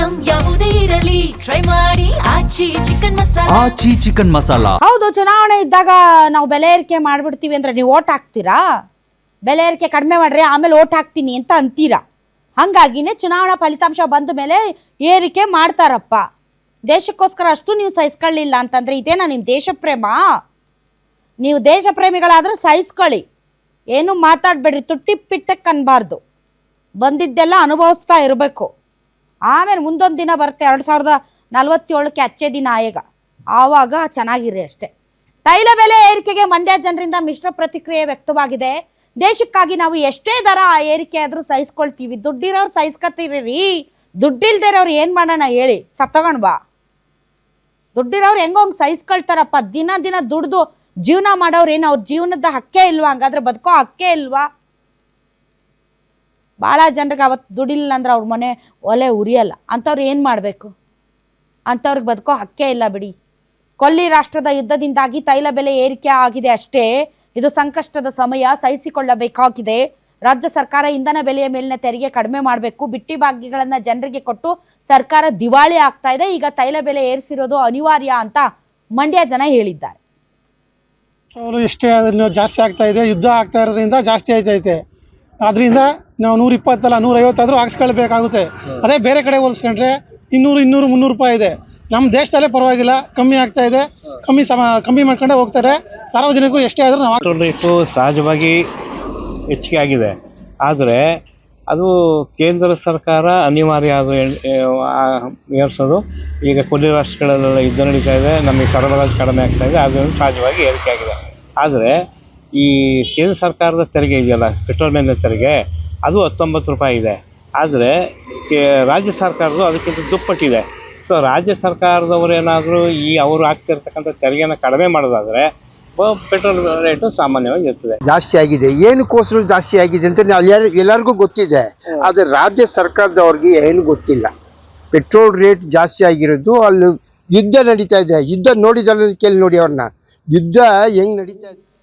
Item ಯಾವುದೇ ಇರಲಿ try ಮಾಡಿ ಆಚಿ ಚಿಕನ್ ಮಸಾಲಾ. ಆಚಿ ಚಿಕನ್ ಮಸಾಲಾ. ಹೌದು, ಚುನಾವಣೆ ಇದ್ದಾಗ ನಾವು ಬೆಲೆ ಏರಿಕೆ ಮಾಡ್ಬಿಡ್ತೀವಿ ಅಂದ್ರೆ ನೀವು ಓಟ್ ಹಾಕ್ತೀರಾ? ಬೆಲೆ ಏರಿಕೆ ಕಡಿಮೆ ಮಾಡ್ರಿ ಆಮೇಲೆ ಓಟ್ ಹಾಕ್ತೀನಿ ಅಂತ ಅಂತೀರಾ. ಹಂಗಾಗಿನೇ ಚುನಾವಣಾ ಫಲಿತಾಂಶ ಬಂದ ಮೇಲೆ ಏರಿಕೆ ಮಾಡ್ತಾರಪ್ಪ. ದೇಶಕ್ಕೋಸ್ಕರ ಅಷ್ಟು ನೀವು ಸಹಿಸ್ಕೊಳ್ಳಿಲ್ಲ ಅಂತಂದ್ರೆ ಇದೇನಾ ನಿಮ್ಮ ದೇಶ ಪ್ರೇಮ? ನೀವು ದೇಶ ಪ್ರೇಮಿಗಳಾದ್ರೆ ಸಹಿಸ್ಕೊಳ್ಳಿ, ಏನು ಮಾತಾಡಬೇಡ್ರಿ, ತುಟ್ಟಿ ಪಿಟ್ಟಕ್ಕೆ ಅನ್ಬಾರ್ದು. ಬಂದಿದ್ದೆಲ್ಲ ಅನುಭವಿಸ್ತಾ ಇರಬೇಕು. ಆಮೇಲೆ ಮುಂದೊಂದು ದಿನ ಬರುತ್ತೆ 2047ಕ್ಕೆ ಅಚ್ಚೇ ದಿನ ಆಯೇಗ, ಆವಾಗ ಚೆನ್ನಾಗಿರಿ ಅಷ್ಟೇ. ತೈಲ ಬೆಲೆ ಏರಿಕೆಗೆ ಮಂಡ್ಯ ಜನರಿಂದ ಮಿಶ್ರ ಪ್ರತಿಕ್ರಿಯೆ ವ್ಯಕ್ತವಾಗಿದೆ. ದೇಶಕ್ಕಾಗಿ ನಾವು ಎಷ್ಟೇ ದರ ಏರಿಕೆ ಆದರೂ ಸಹಿಸ್ಕೊಳ್ತೀವಿ, ದುಡ್ಡಿರೋರು ಸಹಿಸ್ಕೊತೀರಿ, ದುಡ್ಡಿಲ್ದಿರೋರು ಏನು ಮಾಡೋಣ ಹೇಳಿ, ಸತ್ತಗೊಂಡು ಬಾ. ದುಡ್ಡಿರೋರು ಹೆಂಗೆ ಸಹಿಸ್ಕೊಳ್ತಾರಪ್ಪ? ದಿನ ದಿನ ದುಡ್ದು ಜೀವನ ಮಾಡೋರು ಏನು ಅವ್ರ ಜೀವನದ ಹಕ್ಕೇ ಇಲ್ವಾ? ಹಂಗಾದ್ರೆ ಬದುಕೋ ಹಕ್ಕೇ ಇಲ್ವಾ? ಭಾಳ ಜನರಿಗೆ ಅವತ್ತು ದುಡಿಲಿಲ್ಲ ಅಂದ್ರೆ ಅವ್ರ ಮನೆ ಒಲೆ ಉರಿಯಲ್ಲ. ಅಂಥವ್ರು ಏನು ಮಾಡಬೇಕು? ಅಂಥವ್ರಿಗೆ ಬದುಕೋ ಹಕ್ಕೇ ಇಲ್ಲ ಬಿಡಿ. ಕೊಲ್ಲಿ ರಾಷ್ಟ್ರದ ಯುದ್ಧದಿಂದಾಗಿ ತೈಲ ಬೆಲೆ ಏರಿಕೆ ಆಗಿದೆ ಅಷ್ಟೇ. ಇದು ಸಂಕಷ್ಟದ ಸಮಯ, ಸಹಿಸಿಕೊಳ್ಳಬೇಕಾಗಿದೆ. ರಾಜ್ಯ ಸರ್ಕಾರ ಇಂಧನ ಬೆಲೆಯ ಮೇಲಿನ ತೆರಿಗೆ ಕಡಿಮೆ ಮಾಡಬೇಕು. ಬಿಟ್ಟಿ ಭಾಗ್ಯಗಳನ್ನು ಜನರಿಗೆ ಕೊಟ್ಟು ಸರ್ಕಾರ ದಿವಾಳಿ ಆಗ್ತಾ ಇದೆ. ಈಗ ತೈಲ ಬೆಲೆ ಏರಿಸಿರೋದು ಅನಿವಾರ್ಯ ಅಂತ ಮಂಡ್ಯ ಜನ ಹೇಳಿದ್ದಾರೆ. ಎಷ್ಟೇ ಅದನ್ನು ಜಾಸ್ತಿ ಆಗ್ತಾ ಇದೆ, ಯುದ್ಧ ಆಗ್ತಾ ಇರೋದ್ರಿಂದ ಜಾಸ್ತಿ ಆಯ್ತೈತೆ. ಅದರಿಂದ ನಾವು 120 ಅಲ್ಲ 150 ಆದರೂ ಹಾಕ್ಸ್ಕೊಳ್ಬೇಕಾಗುತ್ತೆ. ಅದೇ ಬೇರೆ ಕಡೆ ಹೋಲಿಸ್ಕೊಂಡ್ರೆ 200, 300 ರೂಪಾಯಿ ಇದೆ. ನಮ್ಮ ದೇಶದಲ್ಲೇ ಪರವಾಗಿಲ್ಲ, ಕಮ್ಮಿ ಆಗ್ತಾ ಇದೆ. ಕಮ್ಮಿ ಮಾಡ್ಕೊಂಡೇ ಹೋಗ್ತಾರೆ. ಸಾರ್ವಜನಿಕರು ಎಷ್ಟೇ ಆದರೂ ಪೆಟ್ರೋಲ್ ರೇಟು ಸಹಜವಾಗಿ ಹೆಚ್ಚಿಗೆ ಆಗಿದೆ. ಆದರೆ ಅದು ಕೇಂದ್ರ ಸರ್ಕಾರ ಅನಿವಾರ್ಯ ಅದು ಏರಿಸೋದು. ಈಗ ಕೊಲ್ಲಿ ರಾಷ್ಟ್ರಗಳಲ್ಲೆಲ್ಲ ಯುದ್ಧ ನಡೀತಾ ಇದೆ, ನಮಗೆ ಸರಬರಾಜು ಕಡಿಮೆ ಆಗ್ತಾ ಇದೆ, ಅದರಿಂದ ಸಹಜವಾಗಿ ಏರಿಕೆ ಆಗಿದೆ. ಆದರೆ ಈ ಕೇಂದ್ರ ಸರ್ಕಾರದ ತೆರಿಗೆ ಇದೆಯಲ್ಲ, ಪೆಟ್ರೋಲ್ ಮೇಲಿನ ತೆರಿಗೆ, ಅದು 19 ರೂಪಾಯಿ ಇದೆ. ಆದರೆ ರಾಜ್ಯ ಸರ್ಕಾರದ್ದು ಅದಕ್ಕಿಂತ ದುಪ್ಪಟ್ಟಿದೆ. ಸೊ ರಾಜ್ಯ ಸರ್ಕಾರದವರು ಏನಾದರೂ ಅವರು ಆಗ್ತಿರ್ತಕ್ಕಂಥ ತೆರಿಗೆನ ಕಡಿಮೆ ಮಾಡೋದಾದರೆ ಪೆಟ್ರೋಲ್ ರೇಟು ಸಾಮಾನ್ಯವಾಗಿ ಇರ್ತದೆ. ಜಾಸ್ತಿ ಆಗಿದೆ. ಏನಕ್ಕೋಸ್ಕರ ಜಾಸ್ತಿ ಆಗಿದೆ ಅಂತ ಎಲ್ಲರಿಗೂ ಗೊತ್ತಿದೆ, ಆದರೆ ರಾಜ್ಯ ಸರ್ಕಾರದವ್ರಿಗೆ ಏನು ಗೊತ್ತಿಲ್ಲ. ಪೆಟ್ರೋಲ್ ರೇಟ್ ಜಾಸ್ತಿ ಆಗಿರೋದು ಅಲ್ಲಿ ಯುದ್ಧ ನಡೀತಾ ಇದೆ. ಯುದ್ಧ ನೋಡಿದ ಕೇಳಿ ನೋಡಿ, ಅವ್ರನ್ನ ಯುದ್ಧ ಹೆಂಗ್ ನಡೀತಾ ಇದೆ.